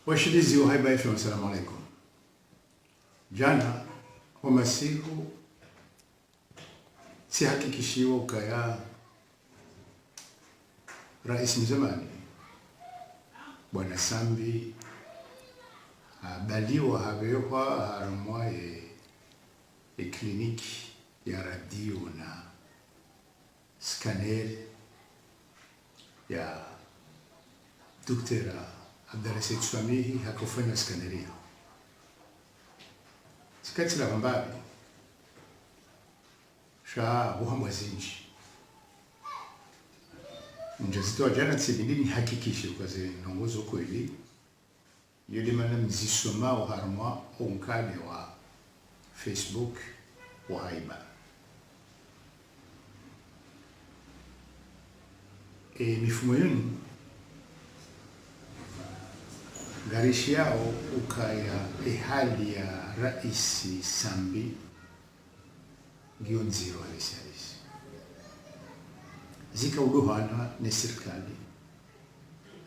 Washirizi wa Haiba FM, assalamu alaikum. Jana wa masihu si hakikishiwa ukaya rais mzamani Bwana Sambi baliwa habewa harumwa kliniki ya radio na scanner ya Dr. Abdallah Swamihi hakufanya skaneri. Sikati la mbali sha buhamwa zinji njazito jana tsibindini hakikishe ukaze nongozo kweli yule mana mzisoma uharmwa unkade wa Facebook wa Haiba mifumo yenu garishi yao ukaya hali ya Raisi Sambi ngiyo nziro halisi zika udohana na serikali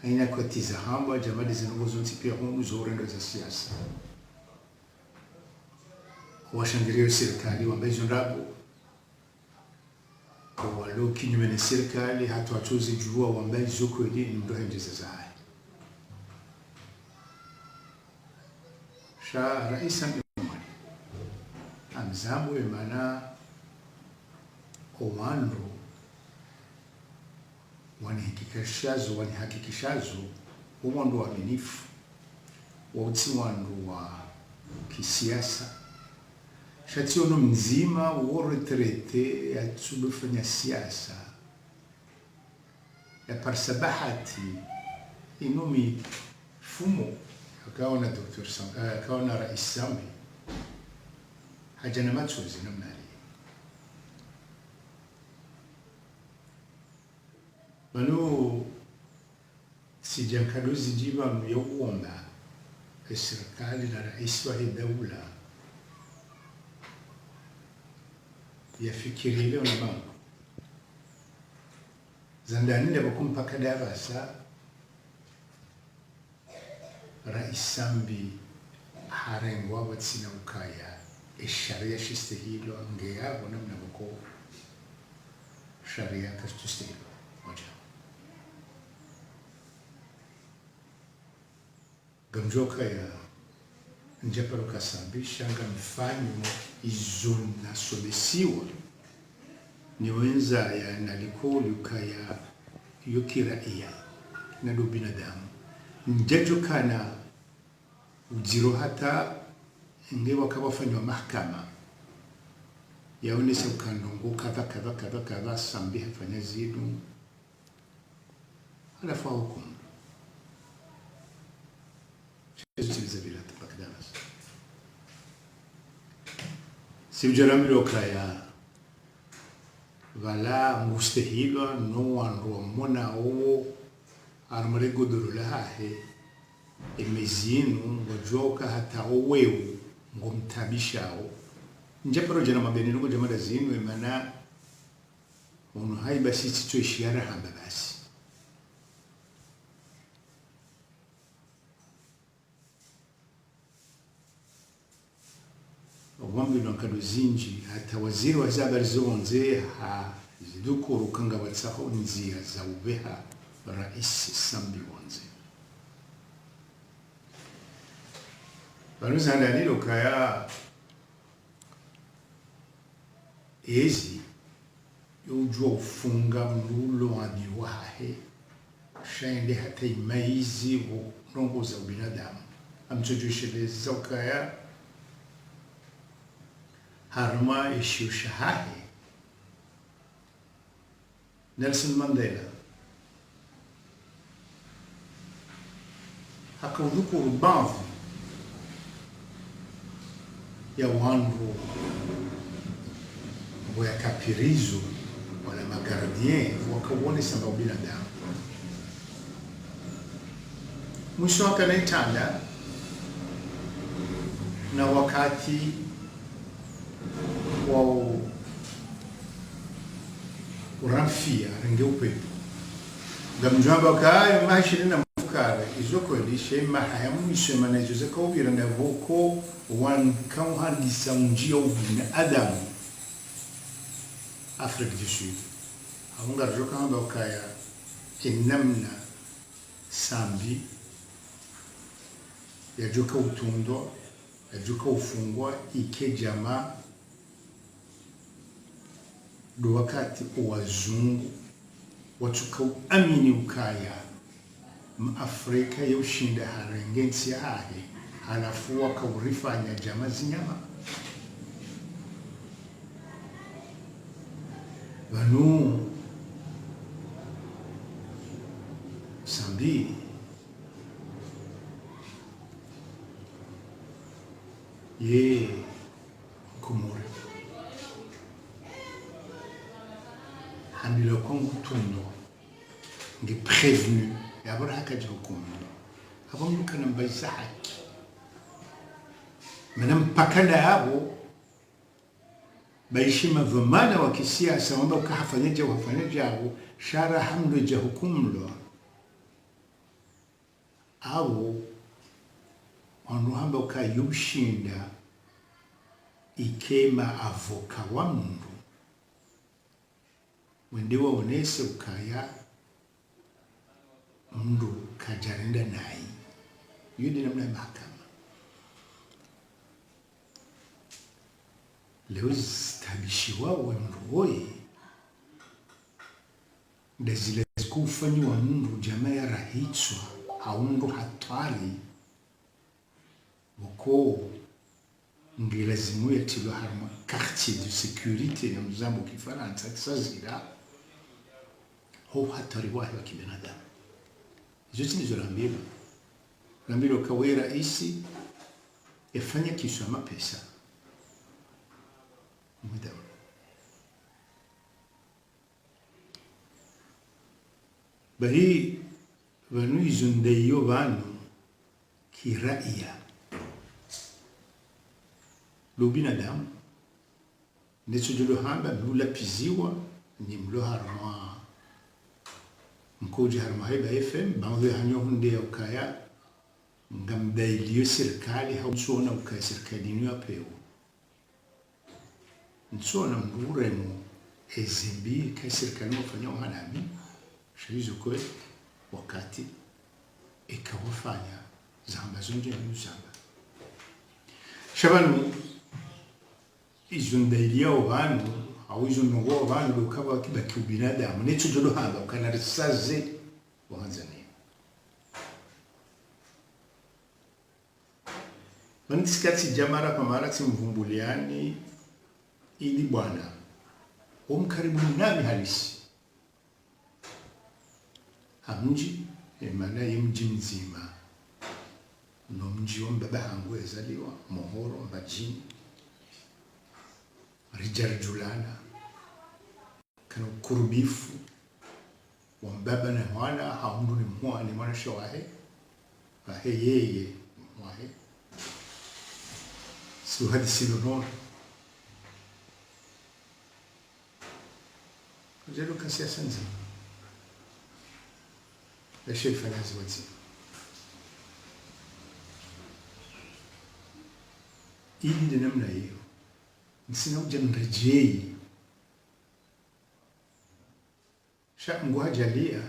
haina kutiza hamba jamadi zinogozo ntipia hungu zorendo za siasa washangirio serikali wambezo ndabu walo kinyume na serikali hatu watuzi jua wambezo kweli ndo henjeza zae sha Rais Sambi amzabu emana owando wanihakikishazo uwando wa minifu wa uti wando wa kisiasa shati ono mzima uo retrete ya tsubufanya siasa ya parsabahati inumi fumo akaona Dr. Sambi akaona Rais Sambi hajana machozi namna hii manu sijankadozi jiba myoomba serikali na rais wa daula yafikirie na mambo zandani ndio kumpaka darasa Rais Sambi harengwa watsina ukaya sharia shistahilo ngeyabo namna bako sharia kastustahilo moja gamjoka ya njaparo Kasambi shanga mfanyo izona sobesiwa ni wenza ya nalikoli ukaya yokiraia na do binadamu njajokana ujiro hata ngewa kabafanywa mahakama yaonesha ukandongo kadha Sambi hafanya zidu alafu hukumu chiziliza bila tapakdanas si ujaramilo kaya vala mustahilo no wanro mona o armare godoro hahe emezinu wajoka hata owewu ngomtabishao njaparo jana mabeni nuko jamada zinu emana ono Haiba sisi to ishiara hamba basi wambi nonkado zinji hata waziri wa zabari zonze ha zidukuru kanga watsaho nzia za ubeha Rais Sambi wanze banuza ndanilo kaya ezi yujua ufunga mnulo adiwahe shaende hata imaizi wo nongo za ubinadamu amtujusheleza ukaya harma ishushahahe Nelson Mandela hakudhukuru bavu ya wandu ya kapirizo wala magardien wakawone samba binadamu mwisho wakanaitanda na wakati wa uramfia renge upepo gamjamba kaya mahishini na kare izo kweli shema hayamu shema na izo ko bira na voko wan kan handisa unjia ubina adamu Afrique du Sud aunga joka amba kaya namna sambi ya joka utundo ya joka ufungwa ike jamaa do wakati wazungu watuka amini ukaya Afrika ya ushinda harengensi hahe halafu wakaurifanya jamaa zinyama banu sambi ye kumure handilo kongu tundo ngi prévenu yabura hakaje hukumu abamwe kana mbaisa haki mpakana yabo baishima dhamana wa kisiasa ambao kafanyaje wafanyaje hao shara hamdo ja hukumlo au wanuhamba ukayushinda ikema avoka wa mundu wendewa onese ukaya mundu kajarenda nai yudi namna mahakama leo zitabishiwa wa mundu woye ndazile kufanyiwa mundu jamaa ya rahitswa haundu hatwali wako ngilazimu ya tilo harma quartier de sécurité na mzambo kifaransa kisazira ho hatari wahi wa kibinadamu zote nizo lambilo kawe raisi yafanya kishu ama pesa mwidawa bahi vanu izundeyo vanu kiraia lo binadamu ndicho jolo hamba mlula piziwa ni mlo harma mkoje harma haiba FM banwe hanyo hunde ya ukaya ngamdailiyo serikali hautsona ukaya serikali niyo apeo ntsona mburemo ezimbi kai serikali wafanya uhanami shizo kwe wakati ikawafanya zamba zonje n'uzamba shabanu izundailia abantu au izunungo abantu ukaba kibaki ubinadamu necho jolo hanga ukanarisaze wanzania manisikati jamara kwa mara simvumbuliani ili bwana umkaribu nami halisi hamji maana mji mzima no mji wa baba hangu ezaliwa Mohoro Mbajini Rijar Julana kana kurubifu wa baba na mwana haundu ni mwana shawahe ahe yeye mwahe si hadisi lono jelo kasia sanzi la chef fanazi wati ili de namna hiyo nisina uja mrejei sha nguha jalia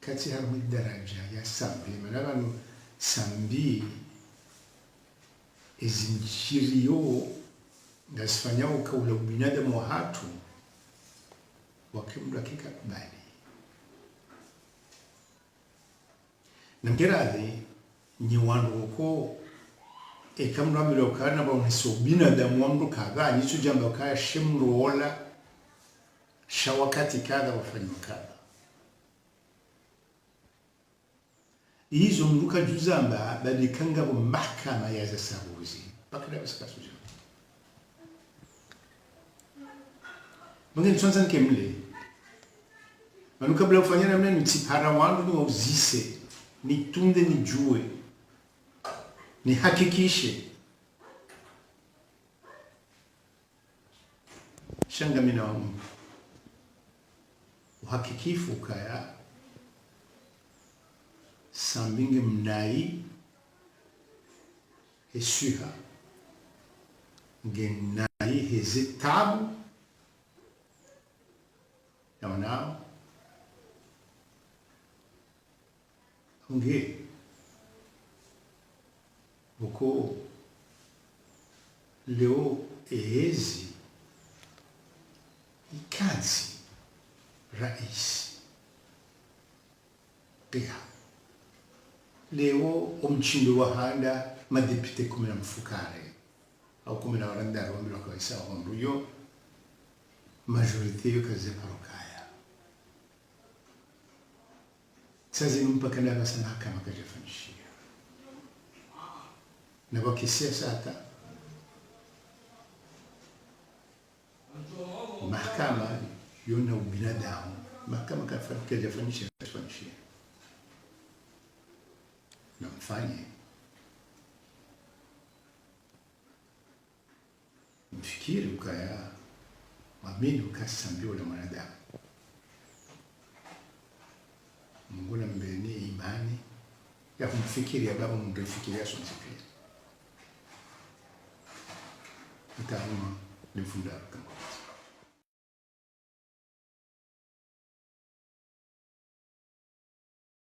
kati ya daraja ya sambi manabano sambi ezinjiriyo ngasifanyao kaula ubinadamu wa hatu wakimdu hakika kubali na mgeradhi ni wandu wako ekamdu amilo kana ba uniso binadamu wandu kadha nicho jamba kaya shimru wala shawakati kadha wafanyi kadha hizo mruka juzamba badikanga bo mahkama ya zasabuzi bakada baskasuja mungeni tsanza nkemle manu kabla kufanya namna ni tsipara wandu ni wauzise ni tunde ni jue ni hakikishe shanga mina wamu uhakikifu kaya sambinge mnai esuha ngenai hezitabu yaonao unge uko leo ehezi ikazi rais pia leo omchindo wa handa madepite 10 mfukare au 10 waranda wambi wakaisa honduyo majorite yo kaze parokaya sasa mpaka na sana kama kajafanishia na kwa kisiasa hata mahakama yona ubinadamu mahakama kajafanisha na mfanye mfikiri ukaya mwamini ukasambio la mwanadamu Mungu na mbeni imani ya kumfikiri ya baba mundu ifikiria sonzipia utahuma ni mfunda kama